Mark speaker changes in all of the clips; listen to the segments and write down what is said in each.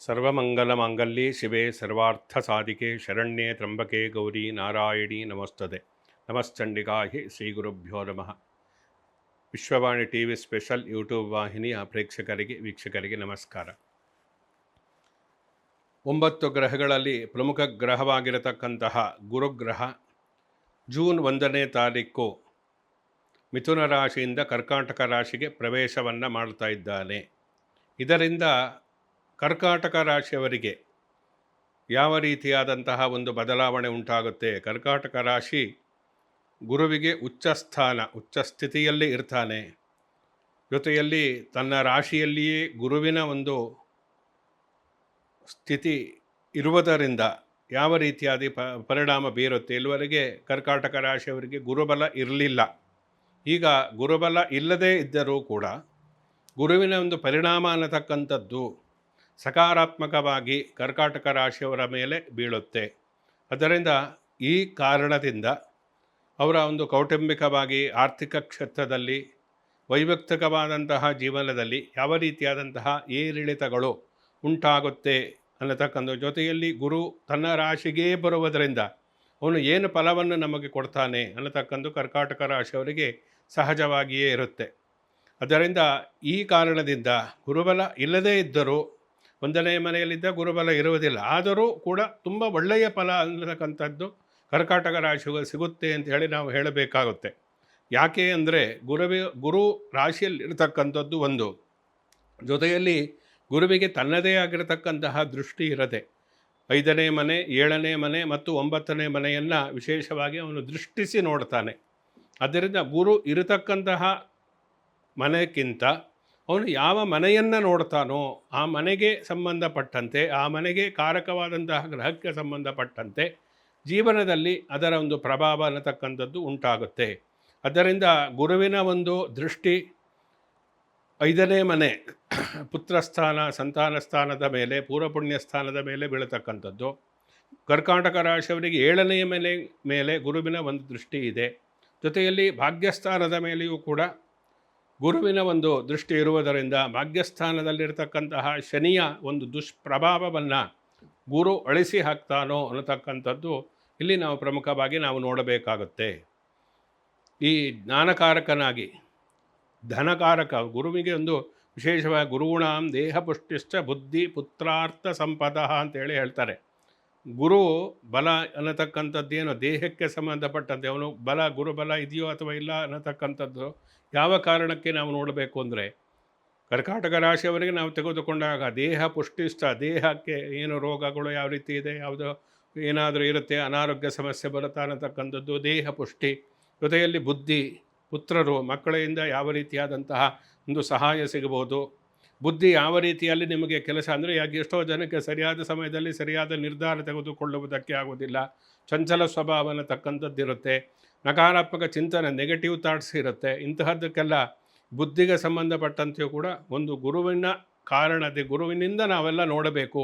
Speaker 1: ಸರ್ವಮಂಗಲಮಾಂಗಲ್ಯೆ ಶಿವೆ ಸರ್ವಾರ್ಥಸಾಧಿಕೆ ಶರಣ್ಯೆ ತ್ರ್ಯಂಬಕೆ ಗೌರಿ ನಾರಾಯಣಿ ನಮಸ್ತದೆ. ನಮಶ್ಚಂಡಿಕಾಹಿ ಶ್ರೀ ಗುರುಭ್ಯೋ ನಮಃ. Vishwavani TV special YouTube ವಾಹಿನಿಯ ಪ್ರೇಕ್ಷಕರಿಗೆ ವೀಕ್ಷಕರಿಗೆ ನಮಸ್ಕಾರ. 9 ಗ್ರಹಗಳಲ್ಲಿ ಪ್ರಮುಖ ಗ್ರಹವಾಗಿರತಕ್ಕಂತಹ ಗುರುಗ್ರಹ ಜೂನ್ 1ನೇ ತಾರೀಕು ಮಿಥುನ ರಾಶಿಯಿಂದ ಕರ್ಕಾಟಕ ರಾಶಿಗೆ ಪ್ರವೇಶವನ್ನು ಮಾಡ್ತಾ ಇದ್ದಾನೆ. ಇದರಿಂದ ಕರ್ಕಾಟಕ ರಾಶಿಯವರಿಗೆ ಯಾವ ರೀತಿಯಾದಂತಹ ಒಂದು ಬದಲಾವಣೆ ಉಂಟಾಗುತ್ತೆ? ಕರ್ಕಾಟಕ ರಾಶಿ ಗುರುವಿಗೆ ಉಚ್ಚ ಸ್ಥಿತಿಯಲ್ಲಿ ಇರ್ತಾನೆ. ಜೊತೆಯಲ್ಲಿ ತನ್ನ ರಾಶಿಯಲ್ಲಿಯೇ ಗುರುವಿನ ಒಂದು ಸ್ಥಿತಿ ಇರುವುದರಿಂದ ಯಾವ ರೀತಿಯಾದ ಪರಿಣಾಮ ಬೀರುತ್ತೆ? ಇಲ್ಲಿವರೆಗೆ ಕರ್ಕಾಟಕ ರಾಶಿಯವರಿಗೆ ಗುರುಬಲ ಇರಲಿಲ್ಲ. ಈಗ ಗುರುಬಲ ಇಲ್ಲದೇ ಇದ್ದರೂ ಕೂಡ ಗುರುವಿನ ಒಂದು ಪರಿಣಾಮ ಅನ್ನತಕ್ಕಂಥದ್ದು ಸಕಾರಾತ್ಮಕವಾಗಿ ಕರ್ಕಾಟಕ ರಾಶಿಯವರ ಮೇಲೆ ಬೀಳುತ್ತೆ. ಅದರಿಂದ ಈ ಕಾರಣದಿಂದ ಅವರ ಒಂದು ಕೌಟುಂಬಿಕವಾಗಿ ಆರ್ಥಿಕ ಕ್ಷೇತ್ರದಲ್ಲಿ ವೈಯಕ್ತಿಕವಾದಂತಹ ಜೀವನದಲ್ಲಿ ಯಾವ ರೀತಿಯಾದಂತಹ ಏರಿಳಿತಗಳು ಉಂಟಾಗುತ್ತೆ ಅನ್ನತಕ್ಕಂಥ ಜೊತೆಯಲ್ಲಿ ಗುರು ತನ್ನ ರಾಶಿಗೇ ಬರುವುದರಿಂದ ಅವನು ಏನು ಫಲವನ್ನು ನಮಗೆ ಕೊಡ್ತಾನೆ ಅನ್ನತಕ್ಕಂಥ ಕರ್ಕಾಟಕ ರಾಶಿಯವರಿಗೆ ಸಹಜವಾಗಿಯೇ ಇರುತ್ತೆ. ಅದರಿಂದ ಈ ಕಾರಣದಿಂದ ಗುರುಬಲ ಇಲ್ಲದೇ ಇದ್ದರೂ 1ನೇ ಮನೆಯಲ್ಲಿದ್ದ ಗುರುಬಲ ಇರುವುದಿಲ್ಲ. ಆದರೂ ಕೂಡ ತುಂಬ ಒಳ್ಳೆಯ ಫಲ ಅನ್ನತಕ್ಕಂಥದ್ದು ಕರ್ಕಾಟಕ ರಾಶಿಗೆ ಸಿಗುತ್ತೆ ಅಂತ ಹೇಳಿ ನಾವು ಹೇಳಬೇಕಾಗುತ್ತೆ. ಯಾಕೆ ಅಂದರೆ ಗುರು ರಾಶಿಯಲ್ಲಿರತಕ್ಕಂಥದ್ದು ಒಂದು, ಜೊತೆಯಲ್ಲಿ ಗುರುವಿಗೆ ತನ್ನದೇ ಆಗಿರತಕ್ಕಂತಹ ದೃಷ್ಟಿ ಇರದೆ 5ನೇ ಮನೆ, 7ನೇ ಮನೆ ಮತ್ತು 9ನೇ ಮನೆಯನ್ನು ವಿಶೇಷವಾಗಿ ಅವನು ದೃಷ್ಟಿಸಿ ನೋಡ್ತಾನೆ. ಆದ್ದರಿಂದ ಗುರು ಇರತಕ್ಕಂತಹ ಮನೆಗಿಂತ ಅವನು ಯಾವ ಮನೆಯನ್ನು ನೋಡ್ತಾನೋ ಆ ಮನೆಗೆ ಸಂಬಂಧಪಟ್ಟಂತೆ, ಆ ಮನೆಗೆ ಕಾರಕವಾದಂತಹ ಗ್ರಹಕ್ಕೆ ಸಂಬಂಧಪಟ್ಟಂತೆ ಜೀವನದಲ್ಲಿ ಅದರ ಒಂದು ಪ್ರಭಾವ ಅನ್ನತಕ್ಕಂಥದ್ದು ಉಂಟಾಗುತ್ತೆ. ಅದರಿಂದ ಗುರುವಿನ ಒಂದು ದೃಷ್ಟಿ 5ನೇ ಮನೆ ಪುತ್ರಸ್ಥಾನ, ಸಂತಾನ ಸ್ಥಾನದ ಮೇಲೆ, ಪೂರ್ವಪುಣ್ಯ ಸ್ಥಾನದ ಮೇಲೆ ಬೀಳತಕ್ಕಂಥದ್ದು. ಕರ್ಕಾಟಕ ರಾಶಿಯವರಿಗೆ 7ನೇ ಮೇಲೆ ಗುರುವಿನ ಒಂದು ದೃಷ್ಟಿ ಇದೆ. ಜೊತೆಯಲ್ಲಿ ಭಾಗ್ಯಸ್ಥಾನದ ಮೇಲೆಯೂ ಕೂಡ ಗುರುವಿನ ಒಂದು ದೃಷ್ಟಿ ಇರುವುದರಿಂದ ಭಾಗ್ಯಸ್ಥಾನದಲ್ಲಿರತಕ್ಕಂತಹ ಶನಿಯ ಒಂದು ದುಷ್ಪ್ರಭಾವವನ್ನು ಗುರು ಅಳಿಸಿ ಹಾಕ್ತಾನೋ ಅನ್ನತಕ್ಕಂಥದ್ದು ಇಲ್ಲಿ ನಾವು ಪ್ರಮುಖವಾಗಿ ನಾವು ನೋಡಬೇಕಾಗುತ್ತೆ. ಈ ಜ್ಞಾನಕಾರಕನಾಗಿ ಧನಕಾರಕ ಗುರುವಿಗೆ ಒಂದು ವಿಶೇಷವಾಗಿ ಗುರುಗುಣಾಂ ದೇಹ ಪುಷ್ಟಿಶ್ಚ ಬುದ್ಧಿ ಪುತ್ರಾರ್ಥ ಸಂಪದ ಅಂತೇಳಿ ಹೇಳ್ತಾರೆ. ಗುರು ಬಲ ಅನ್ನತಕ್ಕಂಥದ್ದೇನು ದೇಹಕ್ಕೆ ಸಂಬಂಧಪಟ್ಟಂತೆ ಅವನು ಬಲ ಗುರುಬಲ ಇದೆಯೋ ಅಥವಾ ಇಲ್ಲ ಅನ್ನತಕ್ಕಂಥದ್ದು ಯಾವ ಕಾರಣಕ್ಕೆ ನಾವು ನೋಡಬೇಕು ಅಂದರೆ ಕರ್ಕಾಟಕ ರಾಶಿಯವರಿಗೆ ನಾವು ತೆಗೆದುಕೊಂಡಾಗ ದೇಹ ಪುಷ್ಟಿಷ್ಟ, ದೇಹಕ್ಕೆ ಏನು ರೋಗಗಳು ಯಾವ ರೀತಿ ಇದೆ, ಯಾವುದೋ ಏನಾದರೂ ಇರುತ್ತೆ, ಅನಾರೋಗ್ಯ ಸಮಸ್ಯೆ ಬರುತ್ತಾ ಅನ್ನತಕ್ಕಂಥದ್ದು ದೇಹ ಪುಷ್ಟಿ. ಜೊತೆಯಲ್ಲಿ ಬುದ್ಧಿ, ಪುತ್ರರು ಮಕ್ಕಳಿಂದ ಯಾವ ರೀತಿಯಾದಂತಹ ಒಂದು ಸಹಾಯ ಸಿಗಬಹುದು. ಬುದ್ಧಿ ಯಾವ ರೀತಿಯಲ್ಲಿ ನಿಮಗೆ ಕೆಲಸ ಅಂದರೆ ಎಷ್ಟೋ ಜನಕ್ಕೆ ಸರಿಯಾದ ಸಮಯದಲ್ಲಿ ಸರಿಯಾದ ನಿರ್ಧಾರ ತೆಗೆದುಕೊಳ್ಳುವುದಕ್ಕೆ ಆಗೋದಿಲ್ಲ, ಚಂಚಲ ಸ್ವಭಾವ ಅನ್ನತಕ್ಕಂಥದ್ದಿರುತ್ತೆ, ನಕಾರಾತ್ಮಕ ಚಿಂತನೆ ನೆಗೆಟಿವ್ ಥಾಟ್ಸ್ ಇರುತ್ತೆ. ಇಂತಹದ್ದಕ್ಕೆಲ್ಲ ಬುದ್ಧಿಗೆ ಸಂಬಂಧಪಟ್ಟಂತೆಯೂ ಕೂಡ ಒಂದು ಗುರುವಿನ ಗುರುವಿನಿಂದ ನಾವೆಲ್ಲ ನೋಡಬೇಕು.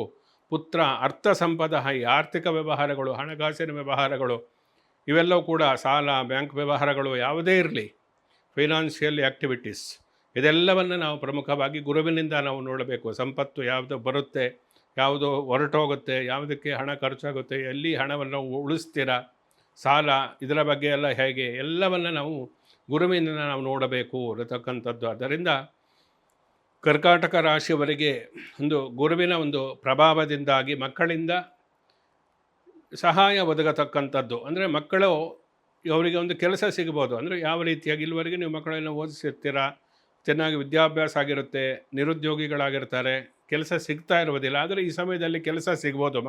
Speaker 1: ಪುತ್ರ ಅರ್ಥ ಸಂಪದ, ಈ ಆರ್ಥಿಕ ವ್ಯವಹಾರಗಳು, ಹಣಕಾಸಿನ ವ್ಯವಹಾರಗಳು ಇವೆಲ್ಲವೂ ಕೂಡ ಸಾಲ, ಬ್ಯಾಂಕ್ ವ್ಯವಹಾರಗಳು ಯಾವುದೇ ಇರಲಿ, ಫೈನಾನ್ಷಿಯಲ್ ಆ್ಯಕ್ಟಿವಿಟೀಸ್ ಇದೆಲ್ಲವನ್ನು ನಾವು ಪ್ರಮುಖವಾಗಿ ಗುರುವಿನಿಂದ ನಾವು ನೋಡಬೇಕು. ಸಂಪತ್ತು ಯಾವುದು ಬರುತ್ತೆ, ಯಾವುದು ಹೊರಟೋಗುತ್ತೆ, ಯಾವುದಕ್ಕೆ ಹಣ ಖರ್ಚಾಗುತ್ತೆ, ಎಲ್ಲಿ ಹಣವನ್ನು ಉಳಿಸ್ತೀರಾ, ಸಾಲ ಇದರ ಬಗ್ಗೆ ಎಲ್ಲ ಹೇಗೆ ಎಲ್ಲವನ್ನು ನಾವು ಗುರುವಿನಿಂದ ನಾವು ನೋಡಬೇಕು ಅನ್ನತಕ್ಕಂಥದ್ದು. ಆದ್ದರಿಂದ ಕರ್ಕಾಟಕ ರಾಶಿಯವರಿಗೆ ಒಂದು ಗುರುವಿನ ಒಂದು ಪ್ರಭಾವದಿಂದಾಗಿ ಮಕ್ಕಳಿಂದ ಸಹಾಯ ಒದಗತಕ್ಕಂಥದ್ದು. ಅಂದರೆ ಮಕ್ಕಳು ಅವರಿಗೆ ಒಂದು ಕೆಲಸ ಸಿಗ್ಬೋದು. ಅಂದರೆ ಯಾವ ರೀತಿಯಾಗಿ ಇಲ್ಲಿವರೆಗೆ ನೀವು ಮಕ್ಕಳನ್ನು ಓದಿಸಿರ್ತೀರ, ಚೆನ್ನಾಗಿ ವಿದ್ಯಾಭ್ಯಾಸ ಆಗಿರುತ್ತೆ, ನಿರುದ್ಯೋಗಿಗಳಾಗಿರ್ತಾರೆ, ಕೆಲಸ ಸಿಗ್ತಾ ಇರುವುದಿಲ್ಲ. ಆದರೆ ಈ ಸಮಯದಲ್ಲಿ ಕೆಲಸ ಸಿಗ್ಬೋದು.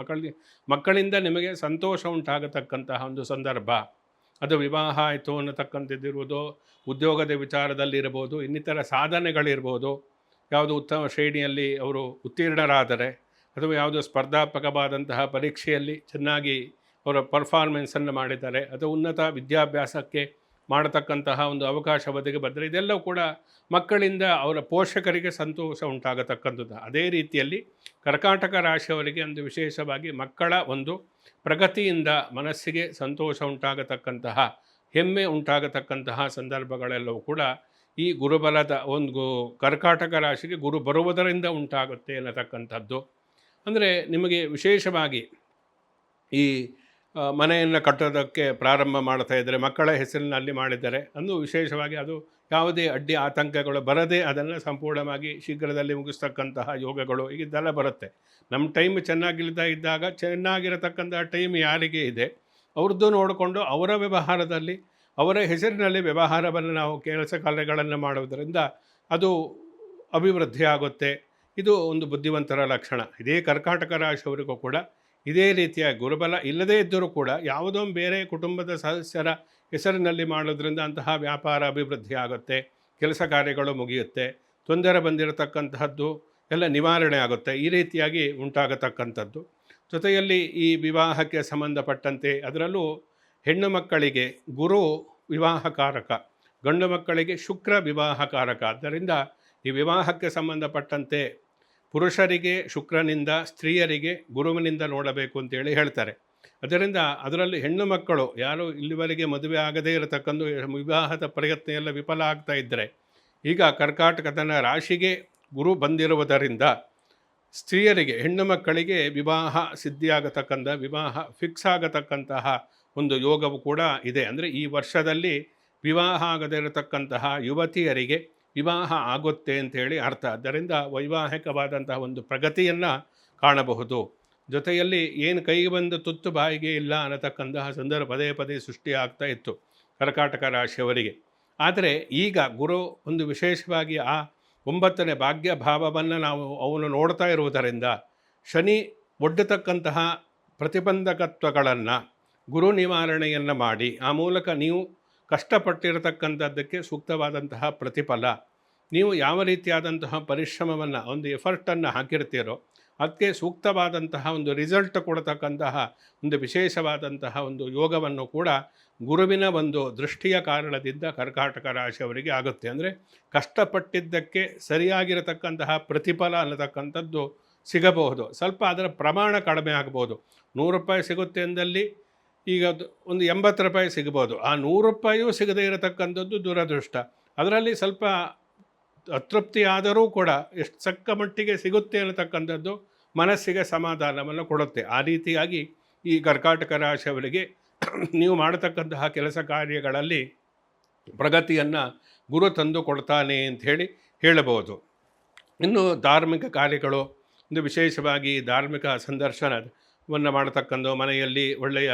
Speaker 1: ಮಕ್ಕಳಿಂದ ನಿಮಗೆ ಸಂತೋಷ ಉಂಟಾಗತಕ್ಕಂತಹ ಒಂದು ಸಂದರ್ಭ. ಅದು ವಿವಾಹ ಆಯಿತು ಅನ್ನತಕ್ಕಂಥದ್ದಿರ್ಬೋದು, ಉದ್ಯೋಗದ ವಿಚಾರದಲ್ಲಿರ್ಬೋದು, ಇನ್ನಿತರ ಸಾಧನೆಗಳಿರ್ಬೋದು, ಯಾವುದು ಉತ್ತಮ ಶ್ರೇಣಿಯಲ್ಲಿ ಅವರು ಉತ್ತೀರ್ಣರಾದರೆ ಅಥವಾ ಯಾವುದೋ ಸ್ಪರ್ಧಾತ್ಮಕವಾದಂತಹ ಪರೀಕ್ಷೆಯಲ್ಲಿ ಚೆನ್ನಾಗಿ ಅವರ ಪರ್ಫಾರ್ಮೆನ್ಸನ್ನು ಮಾಡಿದ್ದಾರೆ ಅಥವಾ ಉನ್ನತ ವಿದ್ಯಾಭ್ಯಾಸಕ್ಕೆ ಮಾಡತಕ್ಕಂತಹ ಒಂದು ಅವಕಾಶ ಒದಗಿ ಬಂದರೆ ಇದೆಲ್ಲವೂ ಕೂಡ ಮಕ್ಕಳಿಂದ ಅವರ ಪೋಷಕರಿಗೆ ಸಂತೋಷ ಉಂಟಾಗತಕ್ಕಂಥದ್ದು. ಅದೇ ರೀತಿಯಲ್ಲಿ ಕರ್ಕಾಟಕ ರಾಶಿಯವರಿಗೆ ಒಂದು ವಿಶೇಷವಾಗಿ ಮಕ್ಕಳ ಒಂದು ಪ್ರಗತಿಯಿಂದ ಮನಸ್ಸಿಗೆ ಸಂತೋಷ ಉಂಟಾಗತಕ್ಕಂತಹ ಹೆಮ್ಮೆ ಉಂಟಾಗತಕ್ಕಂತಹ ಸಂದರ್ಭಗಳೆಲ್ಲವೂ ಕೂಡ ಈ ಗುರುಬಲದ ಒಂದು ಕರ್ಕಾಟಕ ರಾಶಿಗೆ ಗುರು ಬರುವುದರಿಂದ ಉಂಟಾಗುತ್ತೆ ಅನ್ನತಕ್ಕಂಥದ್ದು. ಅಂದರೆ ನಿಮಗೆ ವಿಶೇಷವಾಗಿ ಈ ಮನೆಯನ್ನು ಕಟ್ಟೋದಕ್ಕೆ ಪ್ರಾರಂಭ ಮಾಡ್ತಾ ಇದ್ದರೆ, ಮಕ್ಕಳ ಹೆಸರಿನಲ್ಲಿ ಮಾಡಿದ್ದಾರೆ ಅಂದು ವಿಶೇಷವಾಗಿ ಅದು ಯಾವುದೇ ಅಡ್ಡಿ ಆತಂಕಗಳು ಬರದೇ ಅದನ್ನು ಸಂಪೂರ್ಣವಾಗಿ ಶೀಘ್ರದಲ್ಲಿ ಮುಗಿಸ್ತಕ್ಕಂತಹ ಯೋಗಗಳು ಇದೆಲ್ಲ ಬರುತ್ತೆ. ನಮ್ಮ ಟೈಮ್ ಚೆನ್ನಾಗಿಲ್ಲದ ಇದ್ದಾಗ ಚೆನ್ನಾಗಿರತಕ್ಕಂತಹ ಟೈಮ್ ಯಾರಿಗೆ ಇದೆ ಅವ್ರದ್ದು ನೋಡಿಕೊಂಡು ಅವರ ವ್ಯವಹಾರದಲ್ಲಿ ಅವರ ಹೆಸರಿನಲ್ಲಿ ವ್ಯವಹಾರವನ್ನು ನಾವು ಕೆಲಸ ಕಾರ್ಯಗಳನ್ನು ಮಾಡುವುದರಿಂದ ಅದು ಅಭಿವೃದ್ಧಿ ಆಗುತ್ತೆ. ಇದು ಒಂದು ಬುದ್ಧಿವಂತರ ಲಕ್ಷಣ. ಇದೇ ಕರ್ಕಾಟಕ ರಾಶಿಯವರಿಗೂ ಕೂಡ ಇದೇ ರೀತಿಯ ಗುರುಬಲ ಇಲ್ಲದೇ ಇದ್ದರೂ ಕೂಡ ಯಾವುದೋ ಬೇರೆ ಕುಟುಂಬದ ಸದಸ್ಯರ ಹೆಸರಿನಲ್ಲಿ ಮಾಡೋದ್ರಿಂದ ಅಂತಹ ವ್ಯಾಪಾರ ಅಭಿವೃದ್ಧಿ ಆಗುತ್ತೆ, ಕೆಲಸ ಕಾರ್ಯಗಳು ಮುಗಿಯುತ್ತೆ, ತೊಂದರೆ ಬಂದಿರತಕ್ಕಂತಹದ್ದು ಎಲ್ಲ ನಿವಾರಣೆ ಆಗುತ್ತೆ. ಈ ರೀತಿಯಾಗಿ ಉಂಟಾಗತಕ್ಕಂಥದ್ದು. ಜೊತೆಯಲ್ಲಿ ಈ ವಿವಾಹಕ್ಕೆ ಸಂಬಂಧಪಟ್ಟಂತೆ ಅದರಲ್ಲೂ ಹೆಣ್ಣು ಮಕ್ಕಳಿಗೆ ಗುರು ವಿವಾಹಕಾರಕ, ಗಂಡು ಮಕ್ಕಳಿಗೆ ಶುಕ್ರ ವಿವಾಹಕಾರಕ. ಆದ್ದರಿಂದ ಈ ವಿವಾಹಕ್ಕೆ ಸಂಬಂಧಪಟ್ಟಂತೆ ಪುರುಷರಿಗೆ ಶುಕ್ರನಿಂದ, ಸ್ತ್ರೀಯರಿಗೆ ಗುರುವಿನಿಂದ ನೋಡಬೇಕು ಅಂತೇಳಿ ಹೇಳ್ತಾರೆ. ಅದರಿಂದ ಅದರಲ್ಲಿ ಹೆಣ್ಣು ಮಕ್ಕಳು ಯಾರು ಇಲ್ಲಿವರೆಗೆ ಮದುವೆ ಆಗದೇ ಇರತಕ್ಕಂಥ ವಿವಾಹದ ಪ್ರಯತ್ನ ಎಲ್ಲ ವಿಫಲ ಆಗ್ತಾ ಇದ್ದರೆ, ಈಗ ಕರ್ಕಾಟಕದ ರಾಶಿಗೆ ಗುರು ಬಂದಿರುವುದರಿಂದ ಸ್ತ್ರೀಯರಿಗೆ, ಹೆಣ್ಣು ಮಕ್ಕಳಿಗೆ ವಿವಾಹ ಸಿದ್ಧಿಯಾಗತಕ್ಕಂಥ, ವಿವಾಹ ಫಿಕ್ಸ್ ಆಗತಕ್ಕಂತಹ ಒಂದು ಯೋಗವು ಕೂಡ ಇದೆ. ಅಂದರೆ ಈ ವರ್ಷದಲ್ಲಿ ವಿವಾಹ ಆಗದೇ ಇರತಕ್ಕಂತಹ ಯುವತಿಯರಿಗೆ ವಿವಾಹ ಆಗುತ್ತೆ ಅಂಥೇಳಿ ಅರ್ಥ. ಆದ್ದರಿಂದ ವೈವಾಹಿಕವಾದಂತಹ ಒಂದು ಪ್ರಗತಿಯನ್ನು ಕಾಣಬಹುದು. ಜೊತೆಯಲ್ಲಿ ಏನು ಕೈಗೆ ಬಂದ ತುತ್ತು ಬಾಯಿಗೆ ಇಲ್ಲ ಅನ್ನತಕ್ಕಂತಹ ಸಂದರ್ಭ ಪದೇ ಪದೇ ಸೃಷ್ಟಿ ಆಗ್ತಾ ಇತ್ತು ಕರ್ಕಾಟಕ ರಾಶಿಯವರಿಗೆ. ಆದರೆ ಈಗ ಗುರು ಒಂದು ವಿಶೇಷವಾಗಿ ಆ 9ನೇ ಭಾಗ್ಯ ಭಾವವನ್ನು ನಾವು ಅವನು ನೋಡ್ತಾ ಇರುವುದರಿಂದ ಶನಿ ಒಡ್ಡತಕ್ಕಂತಹ ಪ್ರತಿಬಂಧಕತ್ವಗಳನ್ನು ಗುರು ನಿವಾರಣೆಯನ್ನು ಮಾಡಿ ಆ ಮೂಲಕ ನೀವು ಕಷ್ಟಪಟ್ಟಿರತಕ್ಕಂಥದ್ದಕ್ಕೆ ಸೂಕ್ತವಾದಂತಹ ಪ್ರತಿಫಲ, ನೀವು ಯಾವ ರೀತಿಯಾದಂತಹ ಪರಿಶ್ರಮವನ್ನು ಒಂದು ಎಫರ್ಟನ್ನು ಹಾಕಿರ್ತೀರೋ ಅದಕ್ಕೆ ಸೂಕ್ತವಾದಂತಹ ಒಂದು ರಿಸಲ್ಟ್ ಕೊಡತಕ್ಕಂತಹ ಒಂದು ವಿಶೇಷವಾದಂತಹ ಒಂದು ಯೋಗವನ್ನು ಕೂಡ ಗುರುವಿನ ಒಂದು ದೃಷ್ಟಿಯ ಕಾರಣದಿಂದ ಕರ್ಕಾಟಕ ರಾಶಿಯವರಿಗೆ ಆಗುತ್ತೆ. ಅಂದರೆ ಕಷ್ಟಪಟ್ಟಿದ್ದಕ್ಕೆ ಸರಿಯಾಗಿರತಕ್ಕಂತಹ ಪ್ರತಿಫಲ ಅನ್ನತಕ್ಕಂಥದ್ದು ಸಿಗಬಹುದು. ಸ್ವಲ್ಪ ಅದರ ಪ್ರಮಾಣ ಕಡಿಮೆ ಆಗ್ಬೋದು. 100 ರೂಪಾಯಿ ಸಿಗುತ್ತೆ ಅಂದಲ್ಲಿ ಈಗ ಒಂದು 80 ರೂಪಾಯಿ ಸಿಗ್ಬೋದು. ಆ 100 ರೂಪಾಯಿಯೂ ಸಿಗದೇ ಇರತಕ್ಕಂಥದ್ದು ದುರದೃಷ್ಟ. ಅದರಲ್ಲಿ ಸ್ವಲ್ಪ ಅತೃಪ್ತಿ ಆದರೂ ಕೂಡ ಎಷ್ಟು ಚಕ್ಕ ಮಟ್ಟಿಗೆ ಸಿಗುತ್ತೆ ಅನ್ನತಕ್ಕಂಥದ್ದು ಮನಸ್ಸಿಗೆ ಸಮಾಧಾನವನ್ನು ಕೊಡುತ್ತೆ. ಆ ರೀತಿಯಾಗಿ ಈ ಕರ್ಕಾಟಕ ರಾಶಿಯವರಿಗೆ ನೀವು ಮಾಡತಕ್ಕಂತಹ ಕೆಲಸ ಕಾರ್ಯಗಳಲ್ಲಿ ಪ್ರಗತಿಯನ್ನು ಗುರು ತಂದು ಕೊಡ್ತಾನೆ ಅಂಥೇಳಿ ಹೇಳಬಹುದು. ಇನ್ನು ಧಾರ್ಮಿಕ ಕಾರ್ಯಗಳು, ಒಂದು ವಿಶೇಷವಾಗಿ ಧಾರ್ಮಿಕ ಸಂದರ್ಶನವನ್ನು ಮಾಡತಕ್ಕಂಥ, ಮನೆಯಲ್ಲಿ ಒಳ್ಳೆಯ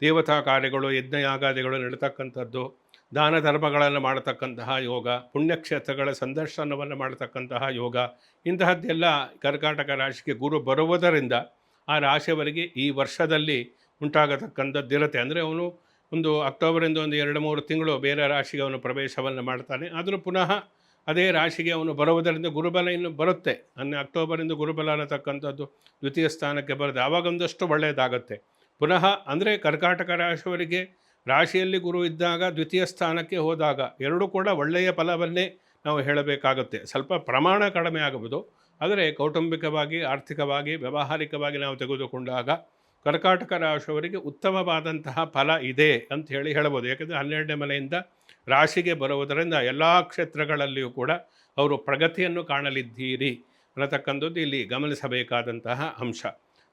Speaker 1: ದೇವತಾ ಕಾರ್ಯಗಳು, ಯಜ್ಞಯಾಗಾದಿಗಳು ನಡೀತಕ್ಕಂಥದ್ದು, ದಾನ ಧರ್ಮಗಳನ್ನು ಮಾಡತಕ್ಕಂತಹ ಯೋಗ, ಪುಣ್ಯಕ್ಷೇತ್ರಗಳ ಸಂದರ್ಶನವನ್ನು ಮಾಡತಕ್ಕಂತಹ ಯೋಗ, ಇಂತಹದ್ದೆಲ್ಲ ಕರ್ಕಾಟಕ ರಾಶಿಗೆ ಗುರು ಬರುವುದರಿಂದ ಆ ರಾಶಿಯವರಿಗೆ ಈ ವರ್ಷದಲ್ಲಿ ಉಂಟಾಗತಕ್ಕಂಥದ್ದಿರುತ್ತೆ. ಅಂದರೆ ಅವನು ಒಂದು ಅಕ್ಟೋಬರಿಂದ ಒಂದು 2-3 ತಿಂಗಳು ಬೇರೆ ರಾಶಿಗೆ ಅವನು ಪ್ರವೇಶವನ್ನು ಮಾಡ್ತಾನೆ. ಆದರೂ ಪುನಃ ಅದೇ ರಾಶಿಗೆ ಅವನು ಬರುವುದರಿಂದ ಗುರುಬಲ ಇನ್ನು ಬರುತ್ತೆ. ಅಕ್ಟೋಬರಿಂದ ಗುರುಬಲ ಅನ್ನತಕ್ಕಂಥದ್ದು ದ್ವಿತೀಯ ಸ್ಥಾನಕ್ಕೆ ಬರುತ್ತೆ. ಆವಾಗ ಒಂದಷ್ಟು ಒಳ್ಳೆಯದಾಗತ್ತೆ. ಪುನಃ ಅಂದರೆ ಕರ್ಕಾಟಕ ರಾಶಿಯವರಿಗೆ ರಾಶಿಯಲ್ಲಿ ಗುರು ಇದ್ದಾಗ ದ್ವಿತೀಯ ಸ್ಥಾನಕ್ಕೆ ಹೋದಾಗ ಎರಡೂ ಕೂಡ ಒಳ್ಳೆಯ ಫಲವನ್ನೇ ನಾವು ಹೇಳಬೇಕಾಗುತ್ತೆ. ಸ್ವಲ್ಪ ಪ್ರಮಾಣ ಕಡಿಮೆ ಆಗಬಹುದು. ಆದರೆ ಕೌಟುಂಬಿಕವಾಗಿ, ಆರ್ಥಿಕವಾಗಿ, ವ್ಯಾವಹಾರಿಕವಾಗಿ ನಾವು ತೆಗೆದುಕೊಂಡಾಗ ಕರ್ಕಾಟಕ ರಾಶಿಯವರಿಗೆ ಉತ್ತಮವಾದಂತಹ ಫಲ ಇದೆ ಅಂತ ಹೇಳಬಹುದು. ಯಾಕೆಂದರೆ 12ನೇ ಮನೆಯಿಂದ ರಾಶಿಗೆ ಬರುವುದರಿಂದ ಎಲ್ಲ ಕ್ಷೇತ್ರಗಳಲ್ಲಿಯೂ ಕೂಡ ಅವರು ಪ್ರಗತಿಯನ್ನು ಕಾಣಲಿದ್ದೀರಿ ಅನ್ನತಕ್ಕಂಥದ್ದು ಇಲ್ಲಿ ಗಮನಿಸಬೇಕಾದಂತಹ ಅಂಶ.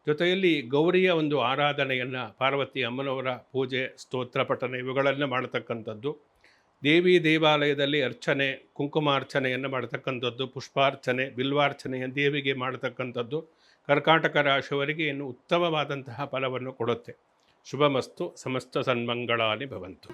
Speaker 1: ಜೊತೆಯಲ್ಲಿ ಗೌರಿಯ ಒಂದು ಆರಾಧನೆಯನ್ನು, ಪಾರ್ವತಿ ಅಮ್ಮನವರ ಪೂಜೆ, ಸ್ತೋತ್ರ ಪಠನೆ ಇವುಗಳನ್ನು ಮಾಡತಕ್ಕಂಥದ್ದು, ದೇವಿ ದೇವಾಲಯದಲ್ಲಿ ಅರ್ಚನೆ, ಕುಂಕುಮಾರ್ಚನೆಯನ್ನು ಮಾಡತಕ್ಕಂಥದ್ದು, ಪುಷ್ಪಾರ್ಚನೆ, ಬಿಲ್ವಾರ್ಚನೆಯನ್ನು ದೇವಿಗೆ ಮಾಡತಕ್ಕಂಥದ್ದು ಕರ್ಕಾಟಕ ರಾಶಿಯವರಿಗೆ ಇನ್ನು ಉತ್ತಮವಾದಂತಹ ಫಲವನ್ನು ಕೊಡುತ್ತೆ. ಶುಭಮಸ್ತು. ಸಮಸ್ತ ಸನ್ಮಂಗಳಾನಿ ಭವಂತು.